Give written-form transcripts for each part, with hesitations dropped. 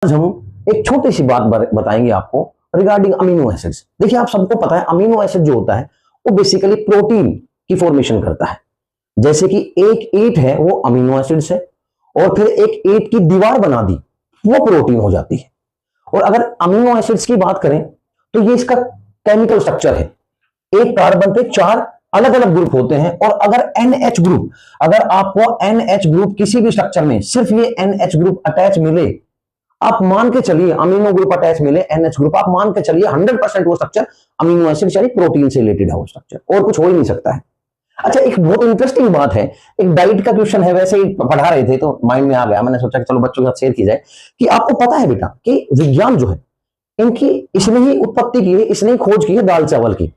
आज हम एक छोटी सी बात बताएंगे आपको रिगार्डिंग अमीनो एसिड्स। देखिए, आप सबको पता है अमीनो एसिड जो होता है वो बेसिकली प्रोटीन की फॉर्मेशन करता है। जैसे कि एक ईंट है वो अमीनो एसिड्स है, और फिर एक ईंट की दीवार बना दी वो प्रोटीन हो जाती है। और अगर अमीनो एसिड्स की बात करें तो ये इसका केमिकल स्ट्रक्चर है। एक कार्बन पे 4 अलग अलग ग्रुप होते हैं, और अगर NH ग्रुप, अगर आपको NH ग्रुप किसी भी स्ट्रक्चर में सिर्फ ये NH ग्रुप अटैच मिले, आप मान के चलिए अमीनो ग्रुप अटैच मिले NH ग्रुप, आप मान के चलिए 100% वो स्ट्रक्चर अमीनो एसिड यानी प्रोटीन से रिलेटेड है वो स्ट्रक्चर, और कुछ हो ही नहीं सकता है। अच्छा, एक बहुत इंटरेस्टिंग बात है, एक डाइट का क्वेश्चन है, वैसे ही पढ़ा रहे थे तो माइंड में आ गया, मैंने सोचा कि चलो बच्चों के साथ शेयर की जाए कि आपको पता है बेटा कि विज्ञान जो है इनकी इसने ही उत्पत्ति की है, इसने ही खोज की है दाल चावल की।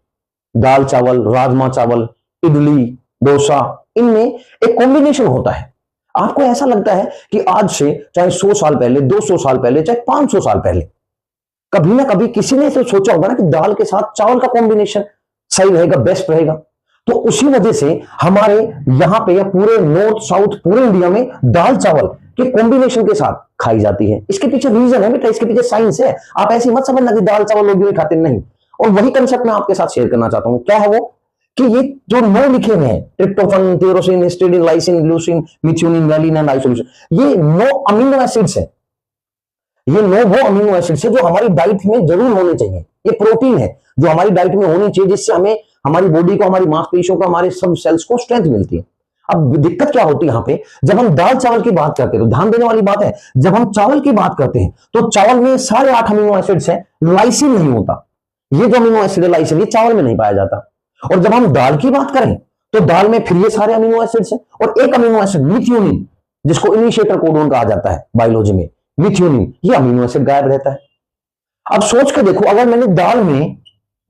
दाल चावल, राजमा चावल, इडली, डोसा, इनमें एक कॉम्बिनेशन होता है। आपको ऐसा लगता है कि आज से चाहे 100 साल पहले, 200 साल पहले, चाहे 500 साल पहले, कभी ना कभी किसी ने तो सोचा होगा ना कि दाल के साथ चावल का कॉम्बिनेशन सही रहेगा, बेस्ट रहेगा। तो उसी वजह से हमारे यहां पे या पूरे नॉर्थ साउथ पूरे इंडिया में दाल चावल के कॉम्बिनेशन के साथ खाई जाती है। इसके पीछे रीजन है बेटा, इसके पीछे साइंस है। आप ऐसी मत समझना कि दाल चावल लोग भी खाते नहीं। और वही कंसेप्ट मैं आपके साथ शेयर करना चाहता हूं। क्या है वो कि ये जो 9 लिखे हुए हैं, ट्रिप्टोफन, टायरोसिन, हिस्टिडीन, लाइसिन, ग्लूसिन, मिथ्योनिन, वैलिन एंड आइसोल्यूसिन, ये 9 अमीनो एसिड्स हैं। ये 9 वो अमीनो एसिड्स है जो हमारी डाइट में जरूर होने चाहिए। ये प्रोटीन है जो हमारी डाइट में होनी चाहिए, जिससे हमें, हमारी बॉडी को, हमारी मांसपेशियों को, हमारे सब सेल्स को स्ट्रेंथ मिलती है। अब दिक्कत क्या होती है यहाँ पे, जब हम दाल चावल की बात करते हैं तो ध्यान देने वाली बात है, जब हम चावल की बात करते हैं तो चावल में सारे 8 अमीनो एसिड्स हैं, लाइसिन नहीं होता। ये जो अमीनो एसिड है लाइसिन, ये चावल में नहीं पाया जाता। और जब हम दाल की बात करें तो दाल में फिर ये सारे अमीनो एसिड्स हैं, और एक अमीनो एसिड मिथ्योनिन, जिसको इनिशिएटर कोडोन कहा जाता है बायोलॉजी में, मिथ्योनिन, ये अमीनो एसिड गायब रहता है। अब सोच के देखो, अगर मैंने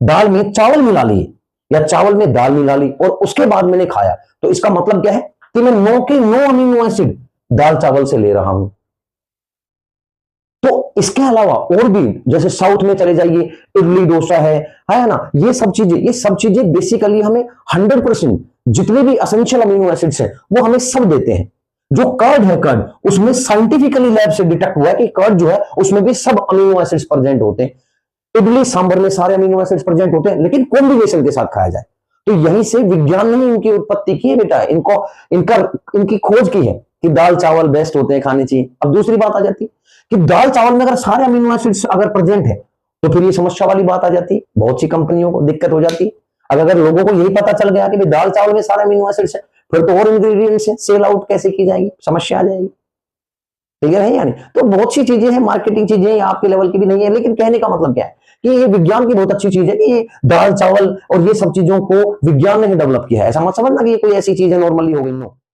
दाल में चावल मिला लिए या चावल में दाल मिला ली और उसके बाद मैंने खाया, तो इसका मतलब क्या है कि मैं 9 के 9 अमीनो एसिड दाल चावल से ले रहा हूं। तो इसके अलावा और भी, जैसे साउथ में चले जाइए, इडली डोसा है ना, ये सब चीजें बेसिकली हमें 100% जितने भी एसेंशियल अमीनो एसिड्स हैं वो हमें सब देते हैं। जो कर्ड है, कर्ड, उसमें साइंटिफिकली लैब से डिटेक्ट हुआ है कि कर्ड जो है उसमें भी सब अमीनो एसिड्स प्रेजेंट होते हैं। इडली सांभर में सारे अमीनो एसिड्स प्रेजेंट होते हैं, लेकिन कॉम्बिनेशन के साथ खाया जाए। तो यहीं से विज्ञान ने इनकी उत्पत्ति की है बेटा, इनकी खोज की है कि दाल चावल बेस्ट होते हैं, खाने चाहिए। अब दूसरी बात आ जाती है कि दाल चावल में अगर सारे अमीनो एसिड्स अगर प्रेजेंट है तो फिर ये समस्या वाली बात आ जाती है, बहुत सी कंपनियों को दिक्कत हो जाती है। अगर लोगों को यही पता चल गया कि दाल चावल में सारे अमीनो एसिड्स है, फिर तो और इंग्रेडिएंट्स है, सेल आउट कैसे की जाएगी, समस्या आ जाएगी। क्लियर है यानी? तो बहुत सी चीजें हैं, मार्केटिंग चीजें हैं, आपके लेवल की भी नहीं है, लेकिन कहने का मतलब क्या है कि ये विज्ञान की बहुत अच्छी चीज है कि ये दाल चावल और ये सब चीजों को विज्ञान ने ही डेवलप किया है। ऐसा मत समझना कि ये कोई ऐसी चीज है नॉर्मली हो गई। नो।